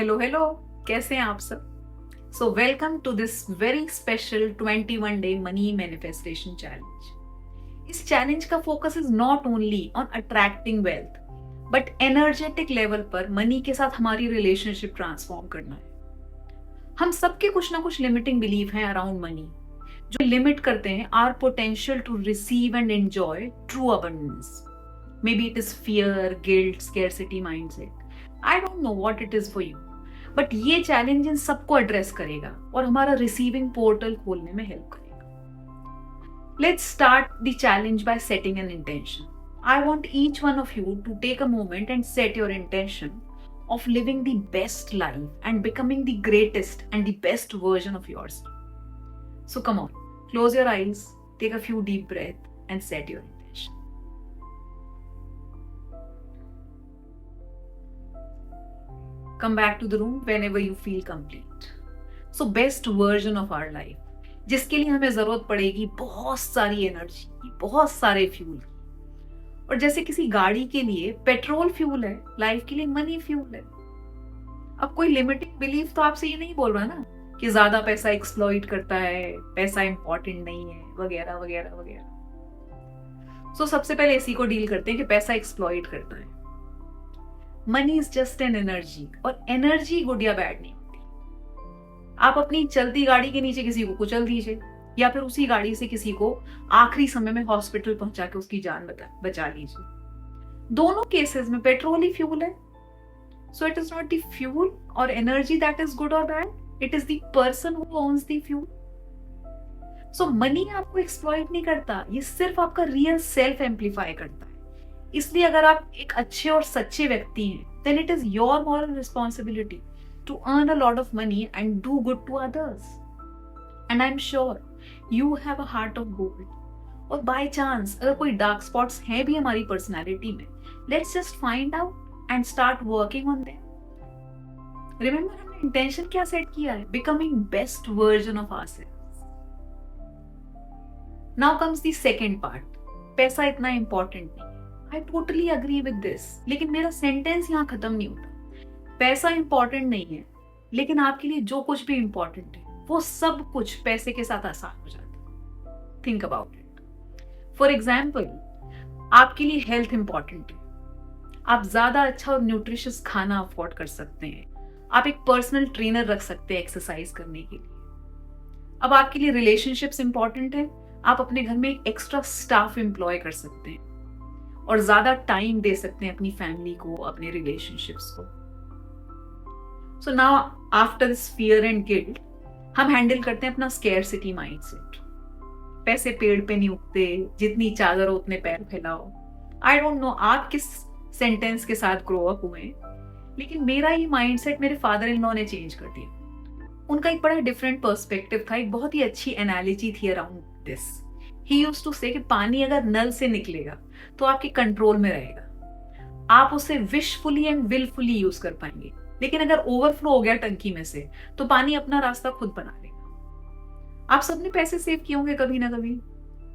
Hello hello, कैसे हैं आप सब? So welcome to this very special 21 day money manifestation challenge. इस चैलेंज का focus is not only on attracting wealth but energetic level पर money के साथ हमारी रिलेशनशिप ट्रांसफॉर्म करना है। हम सबके कुछ ना कुछ लिमिटिंग बिलीफ हैं अराउंड मनी जो लिमिट करते हैं our potential to receive and enjoy true abundance. May be it is fear, guilt, scarcity mindset. I don't know what it is for you, but ये चैलेंज इन सबको address करेगा और हमारा रिसीविंग पोर्टल खोलने में हेल्प करेगा। Let's start the challenge by setting an intention. I want each one of you to take a moment and set your intention of living the best life and becoming the greatest and the best version of yourself. So come on, close your eyes, take a few deep breaths and set your intention. Come back to the room whenever you feel complete. So best version of our life, जिसके लिए हमें जरूरत पड़ेगी बहुत सारी energy की, बहुत सारे फ्यूल की। और जैसे किसी गाड़ी के लिए पेट्रोल फ्यूल है, लाइफ के लिए मनी फ्यूल है। अब कोई लिमिटिंग बिलीफ तो आपसे ये नहीं बोल रहा ना कि ज्यादा पैसा एक्सप्लॉइट करता है, पैसा इंपॉर्टेंट नहीं है, वगैरह वगैरह वगैरह। सो सबसे पहले इसी को डील करते हैं कि पैसा एक्सप्लॉइट करता है। Money is just an energy, और एनर्जी गुड या बैड नहीं होती। आप अपनी चलती गाड़ी के नीचे किसी को कुचल दीजिए या फिर उसी गाड़ी से किसी को आखिरी समय में हॉस्पिटल पहुंचा के उसकी जान बचा लीजिए। दोनों केसेस में पेट्रोल ही फ्यूल है। So it is not the fuel और एनर्जी दैट इज गुड और bad, it is the person who owns the fuel. So money आपको एक्सप्लॉइट नहीं करता, ये सिर्फ आपका रियल सेल्फ एम्पलीफाई करता है। इसलिए अगर आप एक अच्छे और सच्चे व्यक्ति हैं, then it is your moral responsibility to earn a lot of money and do good to others. And I am sure you have a heart of gold. और बाय चांस अगर कोई डार्क स्पॉट्स हैं भी हमारी personality में, let's just find out and start working on them. Remember हमने intention क्या set किया है? Becoming best version of ourselves. Now comes the second part. पैसा इतना इंपॉर्टेंट नहीं है। I totally agree with this, लेकिन मेरा सेंटेंस यहाँ खत्म नहीं होता। पैसा इंपॉर्टेंट नहीं है, लेकिन आपके लिए जो कुछ भी इंपॉर्टेंट है वो सब कुछ पैसे के साथ आसान हो जाता है। Think about it. For example, आपके लिए हेल्थ इंपॉर्टेंट है। आप ज्यादा अच्छा और न्यूट्रिशियस खाना अफोर्ड कर सकते हैं। आप एक पर्सनल ट्रेनर रख सकते हैं एक्सरसाइज करने के लिए। अब आपके लिए रिलेशनशिप्स इंपॉर्टेंट है। आप अपने घर में एक एक्स्ट्रा स्टाफ एम्प्लॉय कर सकते हैं और ज्यादा टाइम दे सकते हैं अपनी फैमिली को, अपने रिलेशनशिप्स को। So now after this fear and guilt, हम हैंडल करते हैं अपना स्केर्सिटी माइंडसेट। पैसे पेड़ पे नहीं उगते, जितनी चादर हो उतने पैर फैलाओ। आई डोंट नो आप किस सेंटेंस के साथ ग्रो अप हुए, लेकिन मेरा ये माइंडसेट मेरे फादर इन लॉ ने चेंज कर दिया। उनका एक बड़ा डिफरेंट पर्सपेक्टिव था, एक बहुत ही अच्छी एनालॉजी थी around this. He used to say कि पानी अगर नल से निकलेगा तो आपके कंट्रोल में रहेगा, आप उसे विशफुली एंड विलफुली यूज कर पाएंगे। लेकिन अगर ओवरफ्लो हो गया टंकी में से तो पानी अपना रास्ता खुद बना लेगा। आप सबने पैसे सेव किए होंगे कभी ना कभी।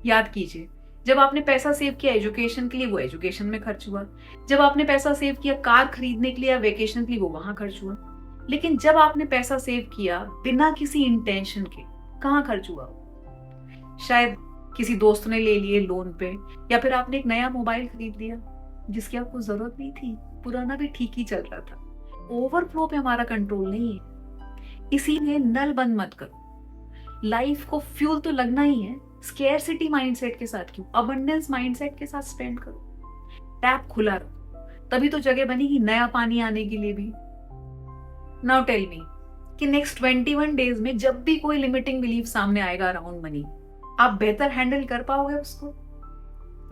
याद कीजिए, जब आपने पैसा सेव किया एजुकेशन के लिए, वो एजुकेशन में खर्च हुआ। जब आपने पैसा सेव किया कार खरीदने के लिए या वेकेशन के लिए, वो वहां खर्च हुआ। लेकिन जब आपने पैसा सेव किया बिना किसी इंटेंशन के, कहाँ खर्च हुआ? शायद किसी दोस्त ने ले लिए लोन पे, या फिर आपने एक नया मोबाइल खरीद लिया जिसकी आपको जरूरत नहीं थी, पुराना भी ठीक ही चल रहा था। ओवरफ्लो पे हमारा कंट्रोल नहीं है। इसीलिए नल बंद मत करो। लाइफ को फ्यूल तो लगना ही है। स्केर्सिटी माइंडसेट के साथ क्यों, अबंडेंस माइंडसेट के साथ स्पेंड करो। टैप खुला रखो, तभी तो जगह बनेगी नया पानी आने के लिए भी। नाउ टेल मी कि नेक्स्ट 21 डेज में जब भी कोई लिमिटिंग बिलीफ सामने आएगा अराउंड मनी, आप बेहतर हैंडल कर पाओगे उसको?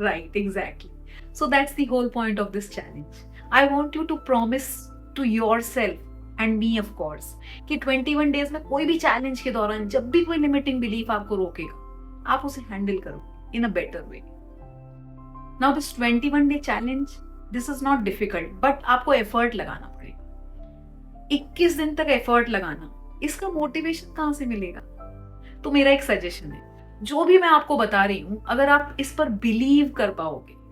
Right, exactly. So that's the whole point of this challenge. I want you to promise to yourself and me of course कि 21 डेज में कोई भी चैलेंज के दौरान जब भी कोई लिमिटिंग बिलीफ आपको रोकेगा, आप उसे हैंडल करो in a better way. Now this 21 day challenge, this is not difficult, but आपको एफर्ट लगाना पड़ेगा। 21 दिन तक एफर्ट लगाना, इसका मोटिवेशन कहाँ से मिलेगा? तो मेरा एक सजेशन है, जो भी मैं आपको बता रही हूं, अगर आप इस पर बिलीव कर पाओगे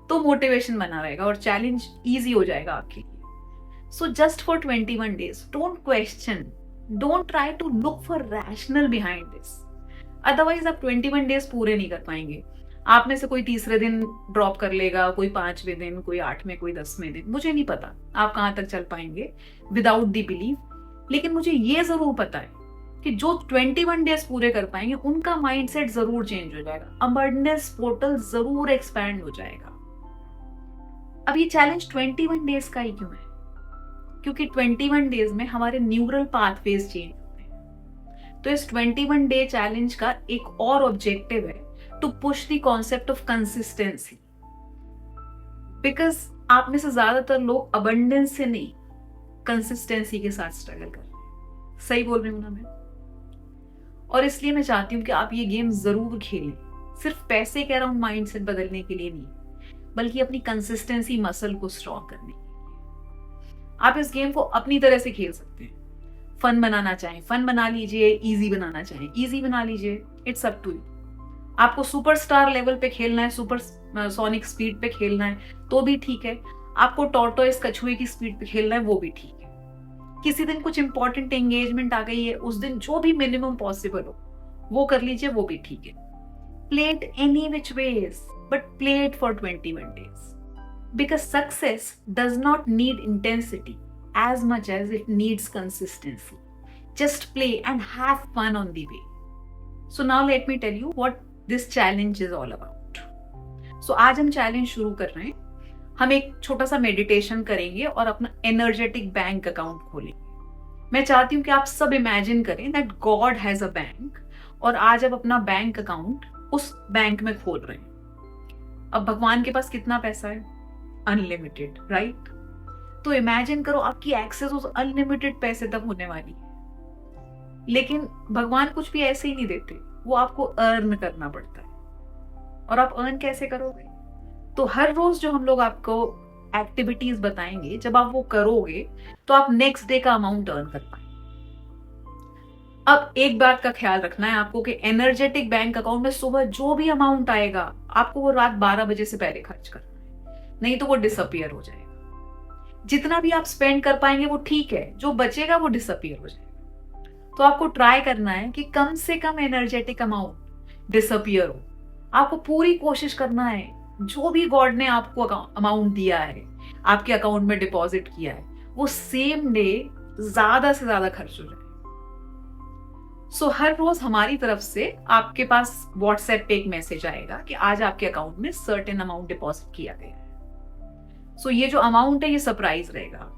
तो मोटिवेशन बना रहेगा और चैलेंज ईजी हो जाएगा आपके लिए। So just for 21 days, don't question, don't try to look for rational behind this. Otherwise आप 21 days पूरे नहीं कर पाएंगे. आप में से कोई तीसरे दिन ड्रॉप कर लेगा, कोई 5वें दिन, कोई 8वें, कोई 10वें दिन, मुझे नहीं पता आप कहाँ तक चल पाएंगे विदाउट द बिलीव. लेकिन मुझे ये जरूर पता है कि जो 21 डेज पूरे कर पाएंगे उनका माइंडसेट जरूर चेंज हो जाएगा, अबंडेंस पोर्टल जरूर एक्सपैंड हो जाएगा. अब ये चैलेंज 21 डेज का ही क्यों है? क्योंकि 21 डेज में हमारे न्यूरल पाथवेज चेंज होते हैं. तो इस 21 डे चैलेंज का एक और ऑब्जेक्टिव है to push the concept of consistency. Because आप में से ज्यादातर लोग अबंडेंस से नहीं, कंसिस्टेंसी के साथ स्ट्रगल कर रहे हैं. सही बोल रही हूं ना मैं? और इसलिए मैं चाहती हूँ कि आप ये गेम जरूर खेलें, सिर्फ पैसे के अराउंड माइंडसेट बदलने के लिए नहीं, बल्कि अपनी कंसिस्टेंसी मसल को स्ट्रॉन्ग करने के लिए. आप इस गेम को अपनी तरह से खेल सकते हैं. फन बनाना चाहें फन बना लीजिए, इजी बनाना चाहें इजी बना लीजिए, इट्स अप टू यू. आपको सुपरस्टार लेवल पे खेलना है, सुपर सोनिक स्पीड पे खेलना है तो भी ठीक है. आपको टॉर्टोइस कछुए की स्पीड पे खेलना है वो भी ठीक है. किसी दिन कुछ इंपॉर्टेंट एंगेजमेंट आ गई है, उस दिन जो भी मिनिमम पॉसिबल हो वो कर लीजिए, वो भी ठीक है. Play it any which ways, but play it for 21 days. Because success does not need intensity as much as it needs consistency. Just play and have fun on the way. So now let me tell you what this challenge is all about. So आज हम challenge शुरू कर रहे हैं. हम एक छोटा सा मेडिटेशन करेंगे और अपना एनर्जेटिक बैंक अकाउंट खोलेंगे. मैं चाहती हूँ कि आप सब इमेजिन करें that God has a bank और आज आप अपना बैंक अकाउंट उस बैंक में खोल रहे हैं. अब भगवान के पास कितना पैसा है? Unlimited, right? तो इमेजिन करो आपकी एक्सेस उस अनलिमिटेड पैसे तक होने वाली है. लेकिन भगवान कुछ भी ऐसे ही नहीं देते, वो आपको अर्न करना पड़ता है. और आप अर्न कैसे करोगे? तो हर रोज जो हम लोग आपको एक्टिविटीज बताएंगे, जब आप वो करोगे तो आप नेक्स्ट डे का अमाउंट अर्न कर पाएंगे. अब एक बात का ख्याल रखना है आपको कि एनर्जेटिक बैंक अकाउंट में सुबह जो भी अमाउंट आएगा आपको वो रात 12 बजे से पहले खर्च करना है, नहीं तो वो डिसअपियर हो जाएगा. जितना भी आप स्पेंड कर पाएंगे वो ठीक है, जो बचेगा वो डिसअपियर हो जाएगा. तो आपको ट्राई करना है कि कम से कम एनर्जेटिक अमाउंट डिसअपियर हो. आपको पूरी कोशिश करना है जो भी गॉड ने आपको अमाउंट दिया है, आपके अकाउंट में डिपॉजिट किया है, वो सेम डे ज्यादा से ज्यादा खर्च हो जाए. सो हर रोज हमारी तरफ से आपके पास व्हाट्सएप पे एक मैसेज आएगा कि आज आपके अकाउंट में सर्टेन अमाउंट डिपॉजिट किया गया है. सो ये जो अमाउंट है ये सरप्राइज रहेगा.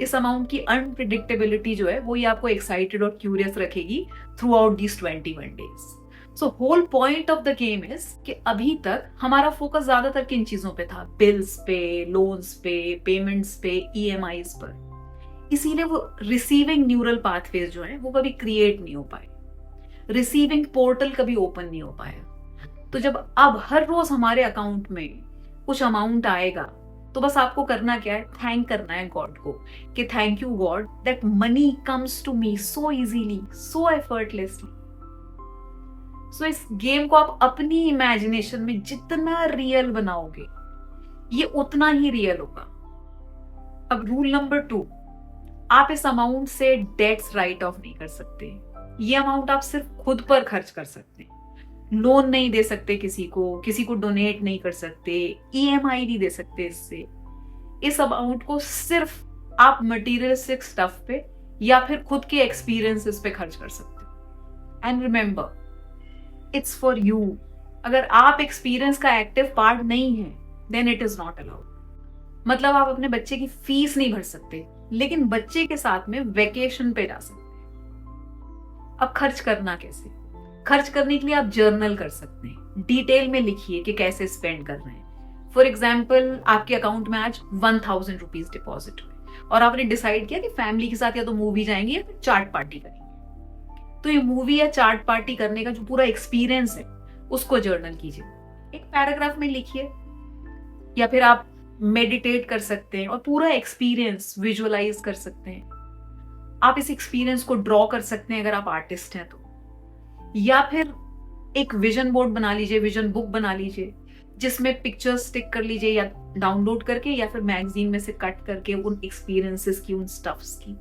इस अमाउंट की अनप्रिडिक्टेबिलिटी जो है वो ये आपको एक्साइटेड और क्यूरियस रखेगी throughout these 21 days. So whole point of the game is कि अभी तक हमारा फोकस ज्यादातर किन चीजों पे था? बिल्स पे, लोन्स पे, पेमेंट्स पे, EMIs पर. इसीलिए वो रिसीविंग न्यूरल पाथवेज जो है वो कभी क्रिएट नहीं हो पाए, रिसीविंग पोर्टल कभी ओपन नहीं हो पाया. तो जब अब हर रोज हमारे अकाउंट में कुछ अमाउंट आएगा तो बस आपको करना क्या है? थैंक करना है गॉड को कि thank you God that money comes to me so easily, so effortlessly. So इस गेम को आप अपनी इमेजिनेशन में जितना रियल बनाओगे ये उतना ही रियल होगा. अब रूल नंबर 2, आप इस अमाउंट से डेट्स राइट ऑफ नहीं कर सकते. ये अमाउंट आप सिर्फ खुद पर खर्च कर सकते हैं. लोन नहीं दे सकते किसी को डोनेट नहीं कर सकते, EMI नहीं दे सकते. इससे इस अमाउंट को सिर्फ आप मटीरियलिस्टिक स्टफ पे या फिर खुद के एक्सपीरियंसेस पे खर्च कर सकते हो. And remember, it's for you. अगर आप एक्सपीरियंस का एक्टिव पार्ट नहीं है then it is not allowed. मतलब आप अपने बच्चे की फीस नहीं भर सकते लेकिन बच्चे के साथ में वेकेशन पे जा सकते हैं. अब खर्च करना कैसे? खर्च करने के लिए आप जर्नल कर सकते हैं. डिटेल में लिखिए कि कैसे स्पेंड कर रहे हैं. फॉर एग्जाम्पल, आपके अकाउंट में आज 1000 रुपीज डिपॉजिट हुए और आपने डिसाइड किया कि फैमिली के साथ या तो मूवी जाएंगे या फिर चाट पार्टी करेंगे. तो ये मूवी या चाट पार्टी करने का जो पूरा एक्सपीरियंस है उसको जर्नल कीजिए, एक पैराग्राफ में लिखिए. या फिर आप मेडिटेट कर सकते हैं और पूरा एक्सपीरियंस विजुअलाइज कर सकते हैं. आप इस एक्सपीरियंस को ड्रॉ कर सकते हैं अगर आप आर्टिस्ट हैं तो. या फिर एक विजन बोर्ड बना लीजिए, विजन बुक बना लीजिए जिसमें पिक्चर्स स्टिक कर लीजिए या डाउनलोड करके या फिर मैगजीन में से कट करके उन एक्सपीरियंसेस की, उन स्टफ्स की।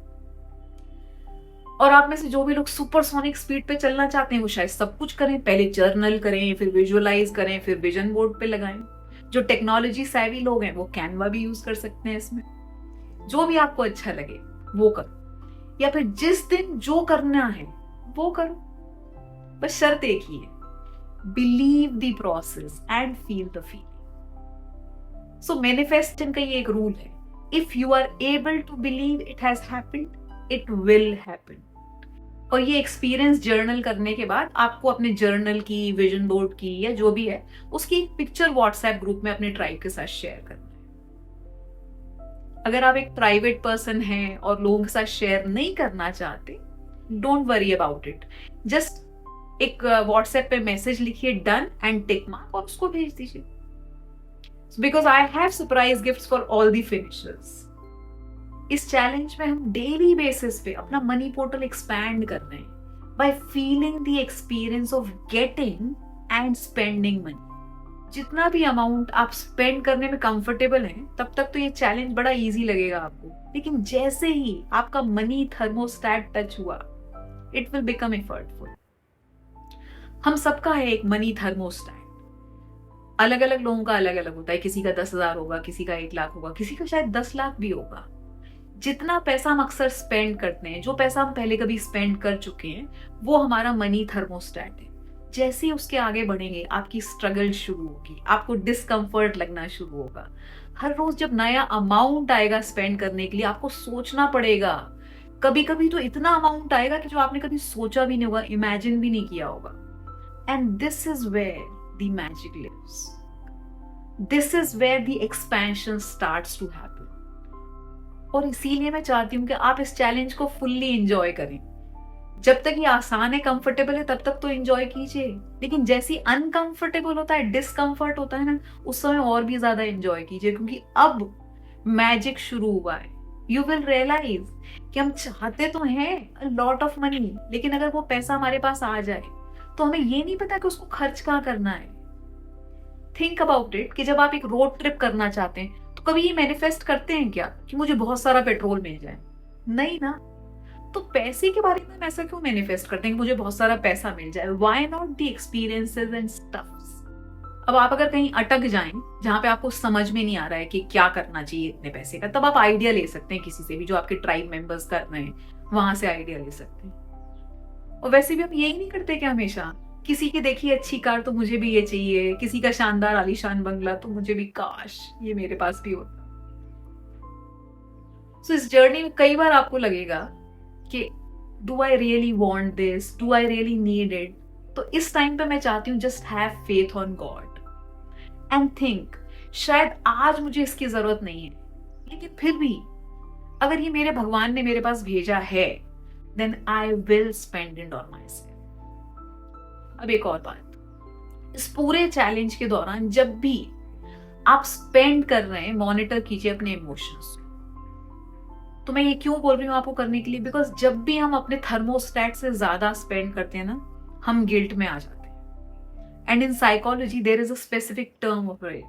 और आप में से जो भी लोग सुपरसोनिक स्पीड पे चलना चाहते हैं वो शायद सब कुछ करें, पहले जर्नल करें, फिर विजुअलाइज करें, फिर विजन बोर्ड पे लगाएं। जो टेक्नोलॉजी सैवी लोग हैं वो कैनवा भी यूज कर सकते हैं इसमें। जो भी आपको अच्छा लगे वो करो, या फिर जिस दिन जो करना है वो करो। बस शर्त एक ही है, believe the process and feel the feeling. So manifesting का ये एक रूल है, if you are able to believe it has happened, it will happen. और ये एक्सपीरियंस जर्नल करने के बाद आपको अपने जर्नल की, विजन बोर्ड की या जो भी है उसकी एक पिक्चर व्हाट्सएप ग्रुप में अपने ट्राइब के साथ शेयर करना है। अगर आप एक प्राइवेट पर्सन हैं और लोगों के साथ शेयर नहीं करना चाहते, don't worry about it. Just एक व्हाट्सएप पे मैसेज लिखिए डन एंड टिक मार्क और उसको भेज दीजिए। Because I have surprise gifts for all the finishers. इस चैलेंज में हम डेली बेसिस पे अपना मनी पोर्टल एक्सपैंड कर रहे हैं by feeling the experience of getting and spending money. जितना भी अमाउंट आप स्पेंड करने में कंफर्टेबल हैं तब तक तो ये चैलेंज बड़ा इजी लगेगा आपको, लेकिन जैसे ही आपका मनी थर्मोस्टैट टच हुआ, इट विल बिकम एफर्टफुल। हम सबका है एक मनी थर्मोस्टैट, अलग अलग लोगों का अलग अलग होता है। किसी का 10,000 होगा, किसी का 1 लाख होगा, किसी का शायद 10 लाख भी होगा। जितना पैसा हम अक्सर स्पेंड करते हैं, जो पैसा हम पहले कभी स्पेंड कर चुके हैं, वो हमारा मनी थर्मोस्टैट है। जैसे ही उसके आगे बढ़ेंगे आपकी स्ट्रगल शुरू होगी, आपको डिस्कंफर्ट लगना शुरू होगा। हर रोज जब नया अमाउंट आएगा स्पेंड करने के लिए, आपको सोचना पड़ेगा। कभी कभी तो इतना अमाउंट आएगा कि जो आपने कभी सोचा भी नहीं होगा, इमेजिन भी नहीं किया होगा। And this is where the magic lives. This is where the expansion starts to happen. और इसीलिए मैं चाहती हूँ कि आप इस चैलेंज को फुल्ली एंजॉय करें। जब तक ये आसान है, कंफर्टेबल है, तब तक तो एंजॉय कीजिए, लेकिन जैसी अनकंफर्टेबल होता है, डिस्कंफर्ट होता है ना, उस समय और भी ज्यादा एंजॉय कीजिए, क्योंकि अब मैजिक शुरू हुआ है। यू विल रियलाइज कि हम चाहते तो हैं अ लॉट ऑफ मनी, लेकिन अगर वो पैसा हमारे पास आ जाए तो हमें ये नहीं पता कि उसको खर्च कहाँ करना है। थिंक अबाउट इट कि जब आप एक रोड ट्रिप करना चाहते हैं तो कभी ये मैनिफेस्ट करते हैं क्या कि मुझे बहुत सारा पेट्रोल मिल जाए? नहीं ना। तो पैसे के बारे में हम ऐसा क्यों मैनिफेस्ट करते हैं कि मुझे बहुत सारा पैसा मिल जाए? Why not the experiences and stuffs. अब आप अगर कहीं अटक जाएं जहां पे आपको समझ में नहीं आ रहा है कि क्या करना चाहिए इतने पैसे का, तब आप आइडिया ले सकते हैं किसी से भी, जो आपके ट्राइब मेंबर्स कर रहे हैं, वहां से आइडिया ले सकते हैं। और वैसे भी हम यही नहीं करते कि हमेशा किसी की देखी अच्छी कार तो मुझे भी ये चाहिए, किसी का शानदार आलीशान बंगला तो मुझे भी काश ये मेरे पास भी होता। सो इस जर्नी में कई बार आपको लगेगा कि do I really want this, do I really need it? तो इस टाइम पे मैं चाहती हूँ just have faith on God and think, शायद आज मुझे इसकी जरूरत नहीं है, लेकिन फिर भी अगर ये मेरे भगवान ने मेरे पास भेजा है, then I will spend it on myself. अब एक और बात, इस पूरे चैलेंज के दौरान जब भी आप स्पेंड कर रहे हैं, मॉनिटर कीजिए अपने इमोशंस। तो मैं ये क्यों बोल रही हूँ आपको करने के लिए? बिकॉज जब भी हम अपने थर्मोस्टैट से ज्यादा स्पेंड करते हैं ना, हम गिल्ट में आ जाते हैं। And in psychology there is a specific term of it,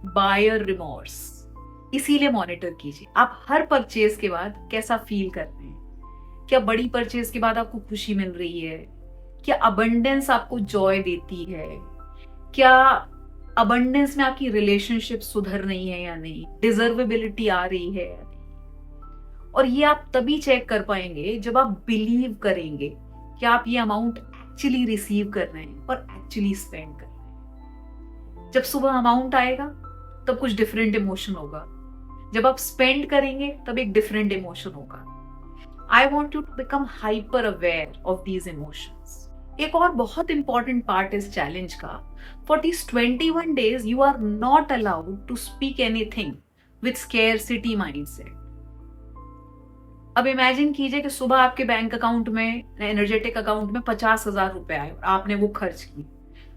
buyer remorse. इसीलिए मॉनिटर कीजिए आप हर परचेज के बाद कैसा फील कर रहे हैं। क्या बड़ी परचेज के बाद आपको खुशी मिल रही है? क्या अबंडेंस आपको जॉय देती है? क्या अबंडेंस में आपकी रिलेशनशिप सुधर रही है या नहीं? डिजर्वेबिलिटी आ रही है या नहीं? और ये आप तभी चेक कर पाएंगे जब आप बिलीव करेंगे कि आप ये अमाउंट एक्चुअली रिसीव कर रहे हैं और एक्चुअली स्पेंड कर रहे हैं। जब सुबह अमाउंट आएगा तब कुछ डिफरेंट इमोशन होगा, जब आप स्पेंड करेंगे तब एक डिफरेंट इमोशन होगा। I want you to become hyper aware of these emotions. एक और बहुत इंपॉर्टेंट पार्ट इस चैलेंज का, for these 21 days you are not allowed to speak anything with scarcity mindset. अब इमेजिन कीजिए कि सुबह आपके बैंक अकाउंट में, एनर्जेटिक अकाउंट में 50,000 रुपए आए और आपने वो खर्च की,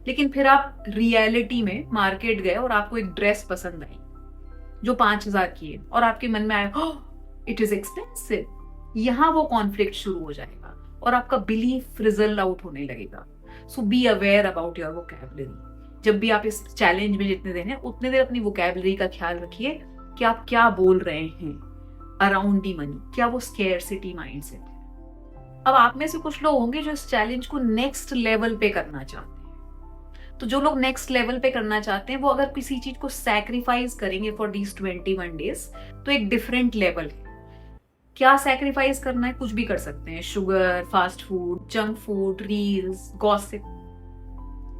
लेकिन फिर आप रियलिटी में मार्केट गए और आपको एक ड्रेस पसंद आई जो 5,000 की है और आपके मन में आया इट इज एक्सपेंसिव। यहां वो कॉन्फ्लिक्ट शुरू हो जाएगा और आपका बिलीफ फ्रिजल आउट होने लगेगा। So be aware about your vocabulary. जब भी आप इस चैलेंज में जितने दिन है उतने देर अपनी वोकैबुलरी का ख्याल रखिए कि आप क्या बोल रहे हैं अराउंड दी मनी, क्या वो स्केर्सिटी माइंडसेट है। अब आप में से कुछ लोग होंगे जो इस चैलेंज को नेक्स्ट लेवल पे करना चाहते हैं। तो जो लोग नेक्स्ट लेवल पे करना चाहते हैं वो अगर किसी चीज को सैक्रिफाइस करेंगे फॉर दीज 21 डेज तो एक डिफरेंट लेवल है। क्या सैक्रिफाइस करना है? कुछ भी कर सकते हैं, sugar, fast food, junk food, reels, gossip,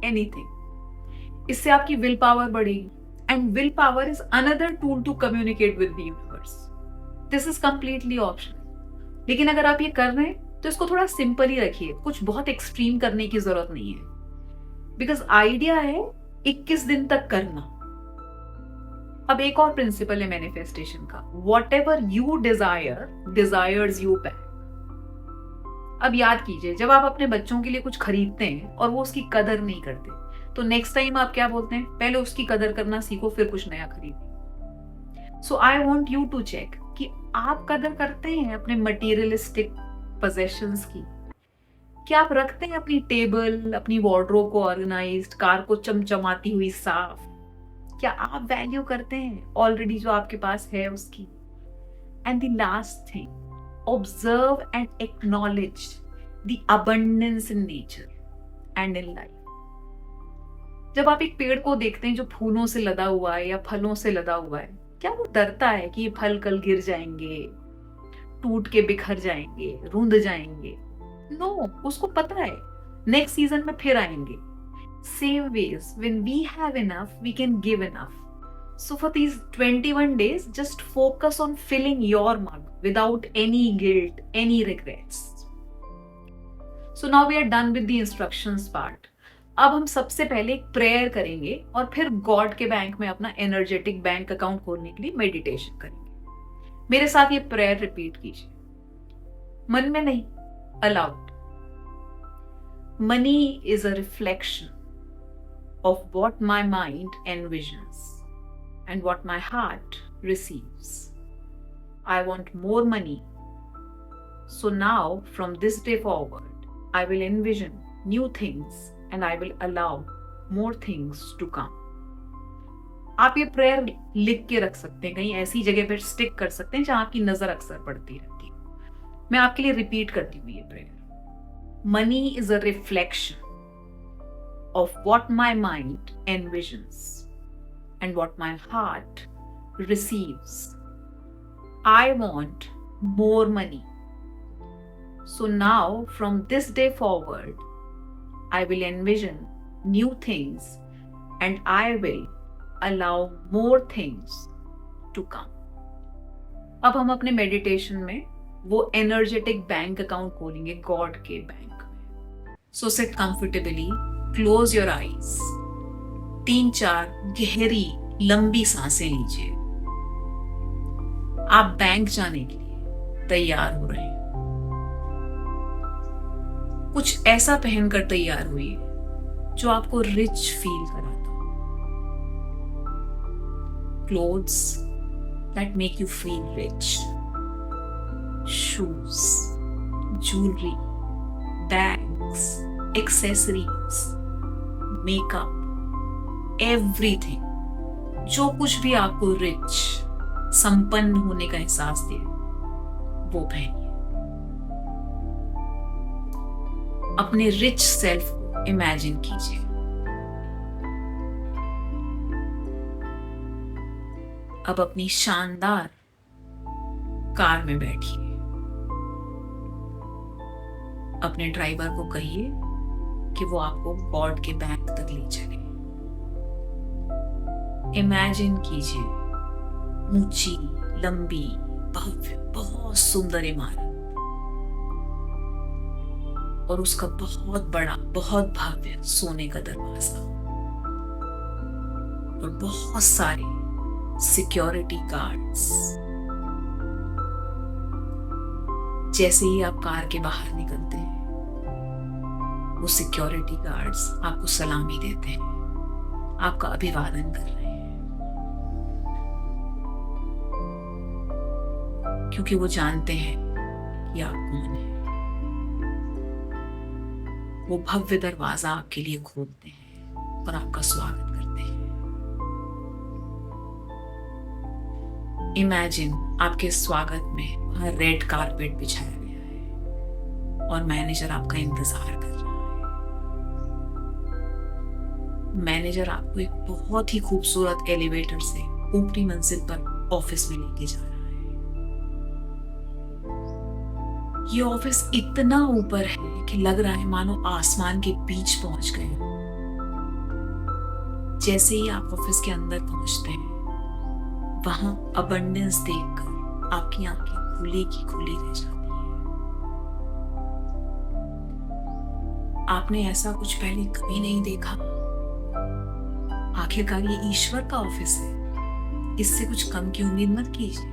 anything. इससे आपकी विल पावर बढ़ेगी and will power is another tool to communicate with the universe. This is completely optional. लेकिन अगर आप ये कर रहे हैं तो इसको थोड़ा सिंपल ही रखिए, कुछ बहुत एक्सट्रीम करने की जरूरत नहीं है। बिकॉज आइडिया है 21 दिन तक करना। अब एक और प्रिंसिपल है मैनिफेस्टेशन का, what ever you desire desires you back. अब याद कीजिए, जब आप अपने बच्चों के लिए कुछ खरीदते हैं और वो उसकी कदर नहीं करते तो नेक्स्ट टाइम आप क्या बोलते हैं? पहले उसकी कदर करना सीखो, फिर कुछ नया खरीदिए। So I want you to check कि आप कदर करते हैं अपने मटीरियलिस्टिक पोजेशंस की। क्या आप रखते हैं अपनी टेबल, अपनी वार्डरोब को ऑर्गेनाइज्ड, कार को चमचमाती हुई साफ? क्या आप वैल्यू करते हैं ऑलरेडी जो आपके पास है उसकी? And the last thing, observe and acknowledge the abundance in nature and in life. जब आप एक पेड़ को देखते हैं जो फूलों से लदा हुआ है या फलों से लदा हुआ है, क्या वो डरता है कि ये फल कल गिर जाएंगे, टूट के बिखर जाएंगे, रूंध जाएंगे? नो, उसको पता है नेक्स्ट सीजन में फिर आएंगे। Same ways, when we have enough, we can give enough. So for these 21 days, just focus on filling your mug without any guilt, any regrets. So now we are done with the instructions part. अब हम सबसे पहले एक prayer करेंगे और फिर God के bank में अपना एनर्जेटिक बैंक अकाउंट खोलने के लिए मेडिटेशन करेंगे। मेरे साथ ये प्रेयर रिपीट कीजिए, मन में नहीं, allowed. Money is a reflection of what my mind envisions and what my heart receives. I want more money. So now, from this day forward, I will envision new things and I will allow more things to come. आप ये prayer लिख के रख सकते हैं, कहीं ऐसी जगह पर स्टिक कर सकते हैं जहां आपकी नजर अक्सर पड़ती रहती है। मैं आपके लिए रिपीट करती हूँ ये prayer. Money is a reflection of what my mind envisions and what my heart receives. I want more money. So now, from this day forward, I will envision new things and I will allow more things to come. अब हम अपने meditation में वो energetic bank account खोलेंगे God के bank में। So sit comfortably, close your eyes, 3-4 गहरी लंबी सांसें लीजिए। आप बैंक जाने के लिए तैयार हो रहे हैं। कुछ ऐसा पहनकर तैयार हुई जो आपको रिच फील कराता हो। Clothes that make you feel rich, shoes, jewellery, bags, accessories, makeup, everything, जो कुछ भी आपको रिच, संपन्न होने का एहसास दे वो पहनिए। अपने रिच सेल्फ को इमेजिन कीजिए। अब अपनी शानदार कार में बैठिए। अपने ड्राइवर को कहिए कि वो आपको गॉड के बैंक तक ले चले। इमेजिन कीजिए ऊंची, लंबी, भव्य, बहुत सुंदर इमारत और उसका बहुत बड़ा, बहुत भव्य सोने का दरवाजा और बहुत सारे सिक्योरिटी गार्ड्स। जैसे ही आप कार के बाहर निकलते हैं, वो सिक्योरिटी गार्ड्स आपको सलामी देते हैं, आपका अभिवादन कर रहे हैं, क्योंकि वो जानते हैं कि आप कौन हैं। वो भव्य दरवाजा आपके लिए खोलते हैं और आपका स्वागत करते हैं। इमेजिन आपके स्वागत में वहां रेड कारपेट बिछाया गया है और मैनेजर आपका इंतजार कर रहा है। मैनेजर आपको एक बहुत ही खूबसूरत एलिवेटर से ऊपरी मंजिल पर ऑफिस में लेके जा रहा है। ये ऑफिस इतना ऊपर है कि लग रहा है मानो आसमान के बीच पहुंच गए हो। जैसे ही आप ऑफिस के अंदर पहुंचते हैं, वहां अबंडेंस देखकर आपकी आंखें खुली की खुली रह जाती हैं। आपने ऐसा कुछ पहले कभी नहीं देखा। आखिरकार ये ईश्वर का ऑफिस है, इससे कुछ कम की उम्मीद मत कीजिए।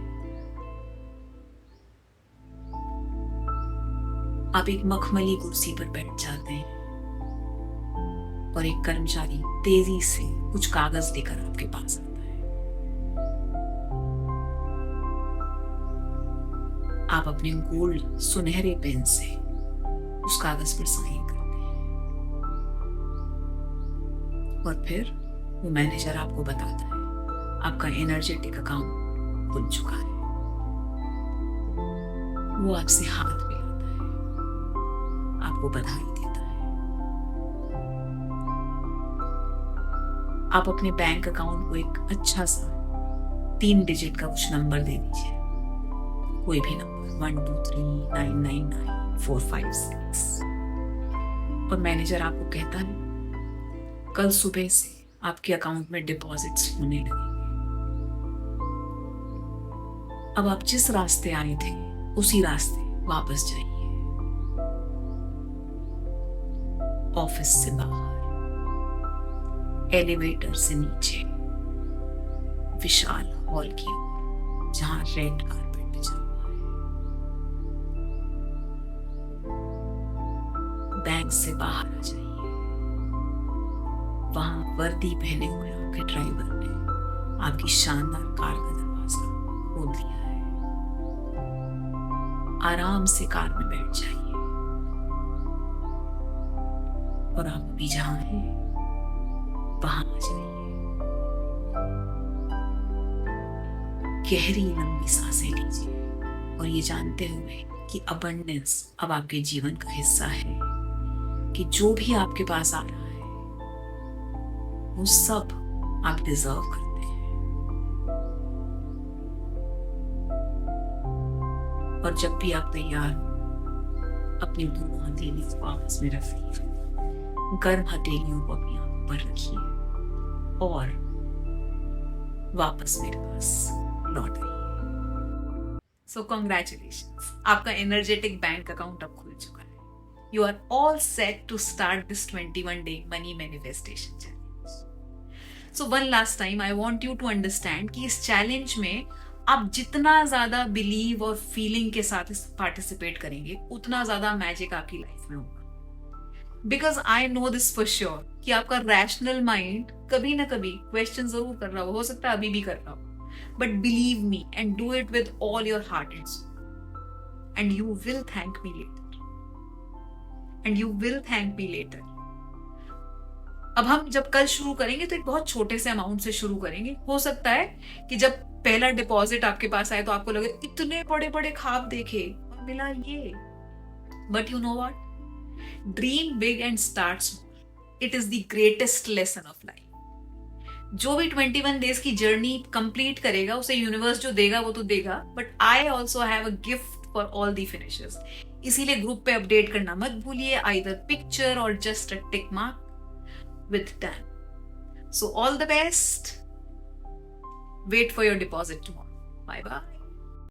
आप एक मखमली कुर्सी पर बैठ जाते हैं और एक कर्मचारी तेजी से कुछ कागज लेकर आपके पास आता है। आप अपने गोल्ड सुनहरे पेन से उस कागज पर साइन करते हैं और फिर वो मैनेजर आपको बताता है आपका एनर्जेटिक अकाउंट खुल चुका है। वो आपसे हाथ मिलाता है, आपको बधाई देता है। आप अपने बैंक अकाउंट को एक अच्छा सा 3 डिजिट का कुछ नंबर दे दीजिए, कोई भी नंबर 12399945 और मैनेजर आपको कहता है कल सुबह से आपके अकाउंट में डिपॉजिट्स होने लगेंगे। अब आप जिस रास्ते आए थे उसी रास्ते वापस जाइए। ऑफिस से बाहर, एलिवेटर से नीचे, विशाल हॉल की ओर जहां रेड कारपेट बिछा हुआ है। बैंक से बाहर आ जाइए। वहां वर्दी पहने हुए आपके ड्राइवर ने आपकी शानदार कार का दरवाजा खोल दिया है। आराम से कार में बैठ जाइए और आप अभी जहां हैं वहां आ जाइए। गहरी लंबी सांसें लीजिए और ये जानते हुए कि अबंडेंस अब आपके जीवन का हिस्सा है, कि जो भी आपके पास आ रहा है वो सब आप डिजर्व करते हैं। और जब भी आप तैयार हो, अपनी दोनों हथेलियों को आपस में रखिए, गर्म हथेलियों को अपनी आंखों पर रखिए और वापस मेरे पास लौट आइए। सो कॉन्ग्रेचुलेशंस, आपका एनर्जेटिक बैंक अकाउंट अब खुल चुका है। You are all set to start this 21 day money manifestation challenge. So one last time I want you to understand कि इस चैलेंज में आप जितना ज्यादा बिलीव और फीलिंग के साथ पार्टिसिपेट करेंगे, उतना ज्यादा मैजिक आपकी लाइफ में होगा। Because I know this for sure कि आपका रैशनल माइंड कभी ना कभी क्वेश्चन जरूर कर रहा हो सकता है अभी भी कर रहा हो, but believe me and do it with all your heart and soul and you will thank me later. अब हम जब कल शुरू करेंगे तो एक बहुत छोटे से अमाउंट से शुरू करेंगे। हो सकता है कि जब पहला डिपॉजिट आपके पास आए तो आपको लगे इतने बड़े बड़े ख्वाब देखे और मिला ये, but you know what, dream big and start small. It is the greatest lesson of life. जो भी 21 डेज की जर्नी कंप्लीट करेगा उसे यूनिवर्स जो देगा वो तो देगा, but I also have a gift for all the finishers. इसीलिए ग्रुप पे अपडेट करना मत भूलिए, आइदर पिक्चर और just a tick mark with time. So all the best. Wait for your deposit tomorrow. Bye bye.